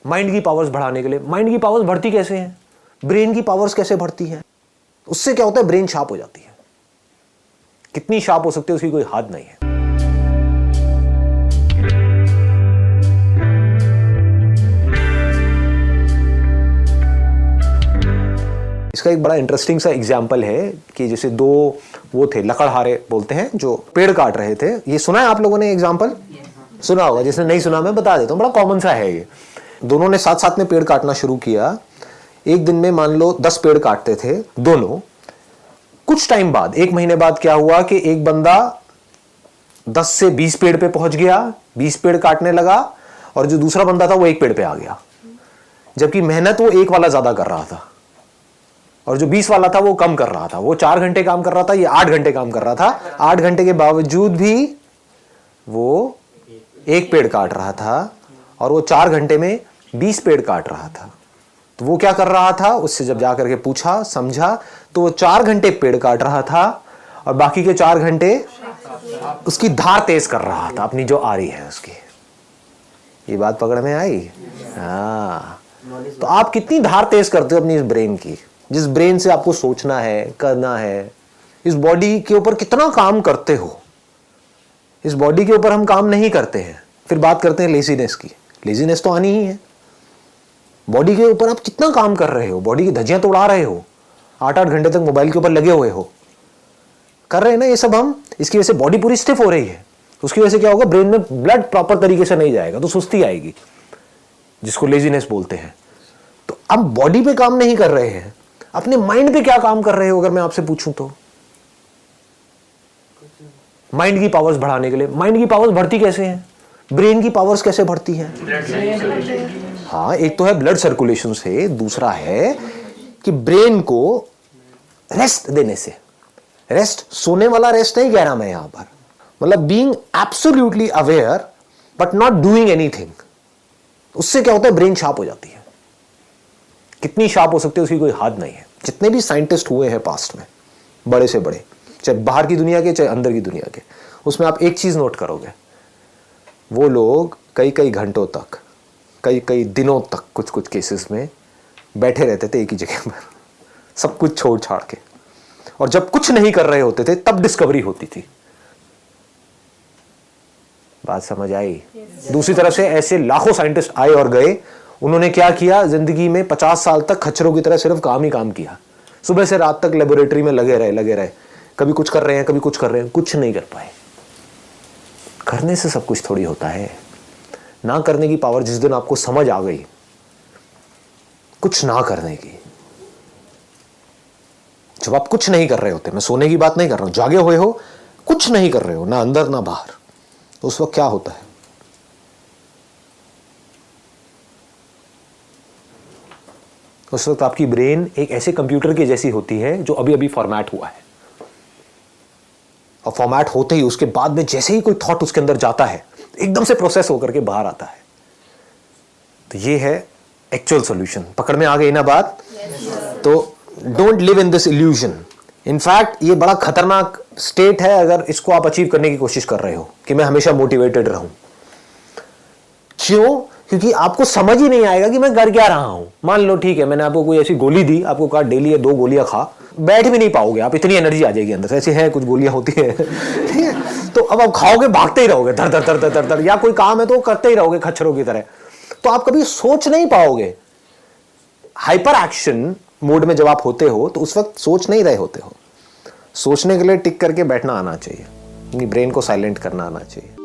Mind की powers बढ़ाने के लिए। माइंड की पावर्स बढ़ती कैसे हैं? ब्रेन की पावर्स कैसे बढ़ती हैं? उससे क्या होता है? ब्रेन शार्प हो जाती है। कितनी शार्प हो सकती है उसकी कोई हद नहीं है। इसका एक बड़ा इंटरेस्टिंग सा एग्जाम्पल है कि जैसे दो वो थे लकड़हारे बोलते हैं जो पेड़ काट रहे थे। ये सुना है आप लोगों ने एग्जाम्पल? सुना होगा। जिसने नहीं सुना मैं बता देता हूँ, बड़ा कॉमन सा है ये। दोनों ने साथ साथ में पेड़ काटना शुरू किया। एक दिन में मान लो 10 पेड़ काटते थे दोनों। कुछ टाइम बाद, 1 महीने बाद क्या हुआ कि एक बंदा 10 से 20 पेड़ पे पहुंच गया, 20 पेड़ काटने लगा, और जो दूसरा बंदा था वो 1 पेड़ पे आ गया। जबकि मेहनत वो 1 वाला ज्यादा कर रहा था और जो 20 वाला था वो कम कर रहा था। वो 4 घंटे काम कर रहा था, ये 8 घंटे काम कर रहा था। 8 घंटे के बावजूद भी वो 1 पेड़ काट रहा था और वो 4 घंटे में 20 पेड़ काट रहा था। तो वो क्या कर रहा था? उससे जब जाकर के पूछा, समझा, तो वो 4 घंटे पेड़ काट रहा था और बाकी के 4 घंटे उसकी धार तेज कर रहा था, अपनी जो आ रही है उसकी। ये बात पकड़ में आई? हाँ। तो आप कितनी धार तेज करते हो अपनी इस ब्रेन की, जिस ब्रेन से आपको सोचना है, करना है। इस बॉडी के ऊपर कितना काम करते हो? इस बॉडी के ऊपर हम काम नहीं करते हैं। फिर बात करते हैं लेजीनेस की। लेजीनेस तो आनी ही है। बॉडी के ऊपर आप कितना काम कर रहे हो? बॉडी की धज्जियां तो उड़ा रहे हो, 8-8 घंटे तक मोबाइल के ऊपर लगे हुए हो, कर रहे हैं ना ये सब हम। इसकी वजह से बॉडी पूरी स्टिफ हो रही है। उसकी वजह से क्या होगा? ब्रेन में ब्लड प्रॉपर तरीके से नहीं जाएगा तो सुस्ती आएगी, जिसको लेजीनेस बोलते हैं। तो अब बॉडी पे काम नहीं कर रहे हैं, अपने माइंड पे क्या काम कर रहे हो? अगर मैं आपसे पूछूं तो माइंड की पावर्स बढ़ाने के लिए। माइंड की पावर्स बढ़ती कैसे हैं? ब्रेन की पावर्स कैसे बढ़ती हैं? हाँ, एक तो है ब्लड सर्कुलेशन से, दूसरा है कि ब्रेन को रेस्ट देने से। रेस्ट सोने वाला रेस्ट नहीं कह रहा मैं यहां पर, मतलब being absolutely aware but not doing anything. उससे क्या होता है? ब्रेन शार्प हो जाती है। कितनी शार्प हो सकती है उसकी कोई हद नहीं है। जितने भी साइंटिस्ट हुए हैं पास्ट में, बड़े से बड़े, चाहे बाहर की दुनिया के चाहे अंदर की दुनिया के, उसमें आप एक चीज नोट करोगे, वो लोग कई कई घंटों तक, कई कई दिनों तक कुछ कुछ केसेस में बैठे रहते थे एक ही जगह पर, सब कुछ छोड़ छाड़ के। और जब कुछ नहीं कर रहे होते थे तब डिस्कवरी होती थी। बात समझ आई? दूसरी तरफ से ऐसे लाखों साइंटिस्ट आए और गए। उन्होंने क्या किया? जिंदगी में 50 साल तक खच्चरों की तरह सिर्फ काम ही काम किया। सुबह से रात तक लेबोरेटरी में लगे रहे। कभी कुछ कर रहे हैं, कभी कुछ कर रहे हैं, कुछ नहीं कर पाए। करने से सब कुछ थोड़ी होता है। ना करने की पावर जिस दिन आपको समझ आ गई, कुछ ना करने की, जब आप कुछ नहीं कर रहे होते, मैं सोने की बात नहीं कर रहा हूं, जागे हुए हो, कुछ नहीं कर रहे हो, ना अंदर ना बाहर, तो उस वक्त क्या होता है? उस वक्त आपकी ब्रेन एक ऐसे कंप्यूटर की जैसी होती है जो अभी अभी फॉर्मेट हुआ है, और फॉर्मेट होते ही उसके बाद में जैसे ही कोई थॉट उसके अंदर जाता है, एकदम से प्रोसेस होकर के बाहर आता है। तो ये है एक्चुअल सॉल्यूशन। पकड़ में आ गई ना बात? तो don't live in this illusion. In fact ये बड़ा खतरनाक स्टेट है अगर इसको आप अचीव करने की कोशिश कर रहे हो कि मैं हमेशा मोटिवेटेड रहूं। क्यों? क्योंकि आपको समझ ही नहीं आएगा कि मैं कर क्या रहा हूं। मान लो ठीक है, मैंने आपको कोई ऐसी गोली दी, आपको कहा डेली 2 गोलियां खा, बैठ भी नहीं पाओगे आप, इतनी एनर्जी आ जाएगी अंदर से। ऐसे है कुछ गोलियां होती है, ठीक है? तो अब आप खाओगे, भागते ही रहोगे धर धर धर धर धर धर, या कोई काम है तो करते ही रहोगे खच्चरों की तरह। तो आप कभी सोच नहीं पाओगे। हाइपर एक्शन मोड में जब आप होते हो तो उस वक्त सोच नहीं रहे होते हो। सोचने के लिए टिक करके बैठना आना चाहिए, अपनी ब्रेन को साइलेंट करना आना चाहिए।